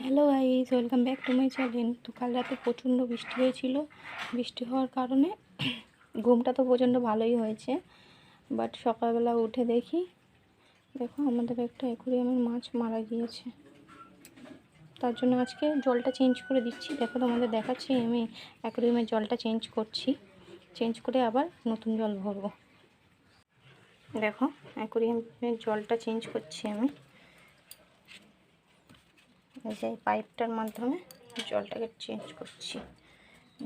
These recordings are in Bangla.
Hello guys, welcome back to my channel. তো কাল রাতে প্রচণ্ড বৃষ্টি হয়েছিল। বৃষ্টি হওয়ার কারণে ঘুমটা তো প্রচণ্ড ভালোই হয়েছে, বাট সকালবেলা উঠে দেখো আমাদের একটা অ্যাকুরিয়ামের মাছ মারা গিয়েছে। তার জন্য আজকে জলটা চেঞ্জ করে দিচ্ছি। দেখো তোমাদের দেখাচ্ছি, আমি অ্যাকুরিয়ামের জলটা চেঞ্জ করে আবার নতুন জল ভরবো। দেখো অ্যাকুরিয়ামের জলটা চেঞ্জ করছি আমি। এই যে পাইপটার মাধ্যমে জলটাকে চেঞ্জ করছি।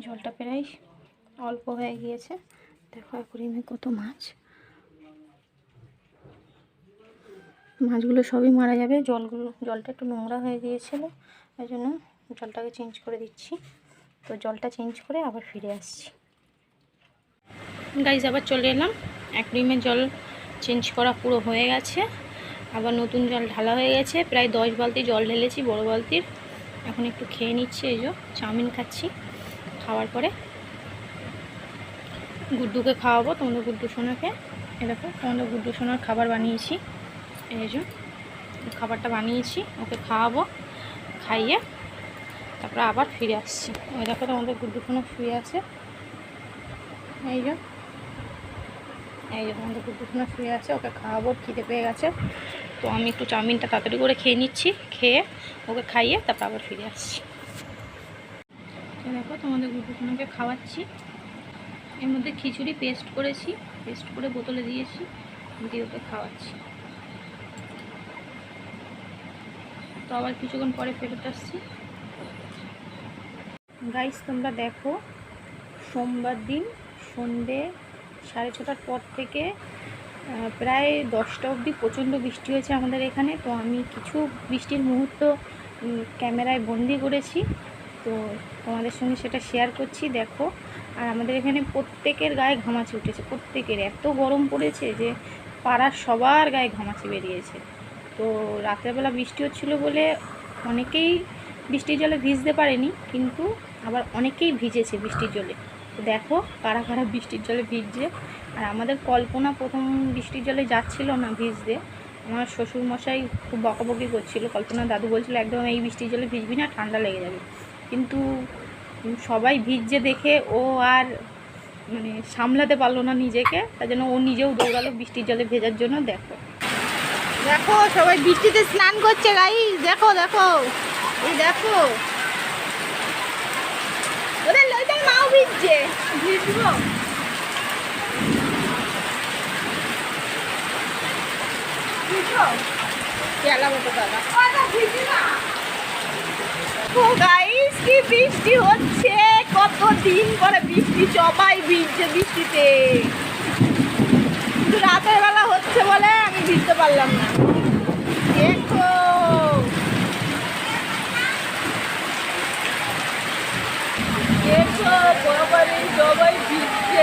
জলটা প্রায় অল্প হয়ে গিয়েছে। দেখো অ্যাকুরিয়ামে কত মাছগুলো সবই মারা যাবে। জলটা একটু নোংরা হয়ে গিয়েছিল, ওই জন্য জলটাকে চেঞ্জ করে দিচ্ছি। তো জলটা চেঞ্জ করে আবার ফিরে আসছি। গাইজ আবার চলে এলাম। অ্যাকুরিয়ামের জল চেঞ্জ করা পুরো হয়ে গেছে, আবার নতুন জল ঢালা হয়ে গেছে। প্রায় 10 বালতি জল ঢেলেছি, বড় বালতির। এখন একটু খেয়ে নিচ্ছি। এই যে চাউমিন খাচ্ছি। খাওয়ার পরে গুড্ডুকে খাওয়াবো, তোমাদের গুড্ডু সোনাকে। দেখো তোমাদের গুড্ডু সোনার খাবার বানিয়েছি। এই যে খাবারটা বানিয়েছি, ওকে খাওয়াবো। খাইয়ে তারপরে আবার ফিরে আসছি। ওই দেখো তোমাদের গুড্ডু সোনা শুয়ে আছে। এই যে তোমাদের গুড্ডু সোনা শুয়ে আছে, ওকে খাওয়াবো। খিদে পেয়ে গেছে, তো আমি একটু চাউমিনটা তাড়াতাড়ি করে খেয়ে নিচ্ছি। খেয়ে ওকে খাইয়ে তারপর আবার ফিরে আসছি। দেখো তোমাদের গুড্ডু সোনাকে খাওয়াচ্ছি। এর মধ্যে খিচুড়ি পেস্ট করে বোতলে দিয়েছি, দিয়ে ওকে খাওয়াচ্ছি। তো আবার কিছুক্ষণ পরে ফেরত আসছি। গাইস তোমরা দেখো, সোমবার দিন সন্ধ্যে 6:30টার পর থেকে প্রায় 10টা অবধি প্রচণ্ড বৃষ্টি হয়েছে আমাদের এখানে। তো আমি কিছু বৃষ্টির মুহূর্ত ক্যামেরায় বন্দি করেছি, তো তোমাদের সঙ্গে সেটা শেয়ার করছি। দেখো, আর আমাদের এখানে প্রত্যেকের গায়ে ঘামাচি উঠেছে। প্রত্যেকের এত গরম পড়েছে যে পাড়ার সবার গায়ে ঘামাচি বেরিয়েছে। তো রাত্রেবেলা বৃষ্টি হচ্ছিলো বলে অনেকেই বৃষ্টির জলে ভিজতে পারেনি, কিন্তু আবার অনেকেই ভিজেছে বৃষ্টির জলে। তো দেখো কারা কারা বৃষ্টির জলে ভিজছে। আর আমাদের কল্পনা প্রথম বৃষ্টির জলে যাচ্ছিল না ভিজতে। আমার শ্বশুরমশাই খুব বকাবকি করছিল। কল্পনা দাদু বলছিল একদম এই বৃষ্টির জলে ভিজবি না, ঠান্ডা লেগে যাবে। কিন্তু সবাই ভিজছে দেখে ও আর সামলাতে পারলো না নিজেকে, তার জন্য ও নিজেও দৌড়ালো বৃষ্টির জলে ভেজার জন্য। দেখো দেখো সবাই বৃষ্টিতে স্নান করছে গাইস। দেখো এই দেখো ওদের লইটাই মাও ভিজছে। ভিজবো গাইস, কি বৃষ্টি হচ্ছে, কতদিন পরে বৃষ্টি। সবাই ভিজছে বৃষ্টিতে, কিন্তু রাতের বেলা হচ্ছে বলে আমি ভিজতে পারলাম না। দেখো সবাই ভিজছে।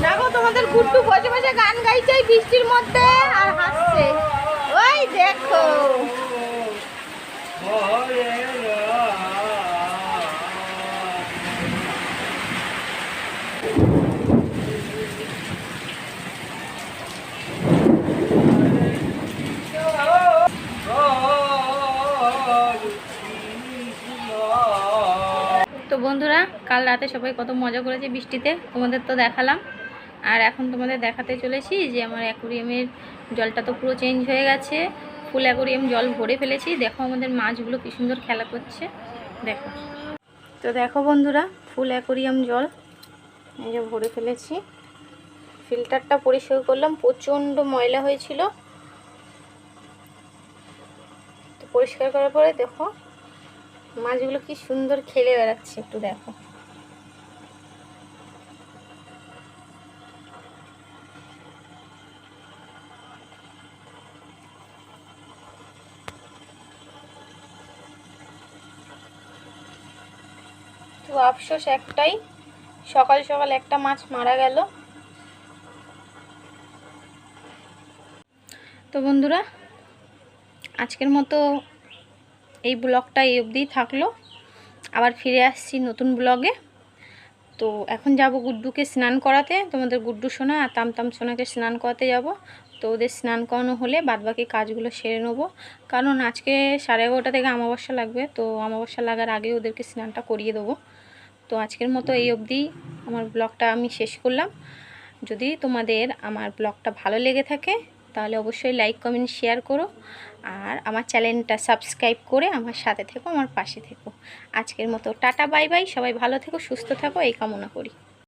দেখো তোমাদের গুড্ডু বসে বসে গান গাইছে বৃষ্টির মধ্যে আর হাসছে। ওই দেখো তো বন্ধুরা, কাল রাতে সবাই কত মজা করেছে বৃষ্টিতে, তোমাদের তো দেখালাম। আর এখন তোমাদের দেখাতে চলেছি যে আমার অ্যাকুরিয়ামের জলটা তো পুরো চেঞ্জ হয়ে গেছে। ফুল অ্যাকুরিয়াম জল ভরে ফেলেছি। দেখো আমাদের মাছগুলো কি সুন্দর খেলা করছে। দেখো, তো দেখো বন্ধুরা, ফুল অ্যাকুরিয়াম জল এই যে ভরে ফেলেছি। ফিল্টারটা পরিষ্কার করলাম, প্রচণ্ড ময়লা হয়েছিল। তো পরিষ্কার করার পরে দেখো মাছগুলো কি সুন্দর খেলে বেড়াচ্ছে। একটু দেখো, তো আফসোস একটাই, সকাল সকাল একটা মাছ মারা গেল। তো বন্ধুরা, আজকের মতো এই ব্লগটা এই অবধিই থাকলো। আবার ফিরে আসছি নতুন ব্লগে। তো এখন যাব গুড্ডুকে স্নান করাতে, তোমাদের গুড্ডু সোনা আর তামতাম সোনাকে স্নান করাতে যাব। তো ওদের স্নান করানো হলে বাদবাকি কাজগুলো সেরে নেবো, কারণ আজকে 11:30 থেকে অমাবস্যা লাগবে। তো অমাবস্যা লাগার আগে ওদেরকে স্নানটা করিয়ে দেবো। তো আজকের মতো এই অবধি আমার ব্লগটা আমি শেষ করলাম। যদি তোমাদের আমার ব্লগটা ভালো লেগে থাকে তাহলে অবশ্যই লাইক কমেন্ট শেয়ার করো, আর আমার চ্যানেলটা সাবস্ক্রাইব করে আমার সাথে থেকো, আমার পাশে থেকো। আজকের মতো টাটা বাই বাই, সবাই ভালো থেকো, সুস্থ থাকো এই কামনা করি।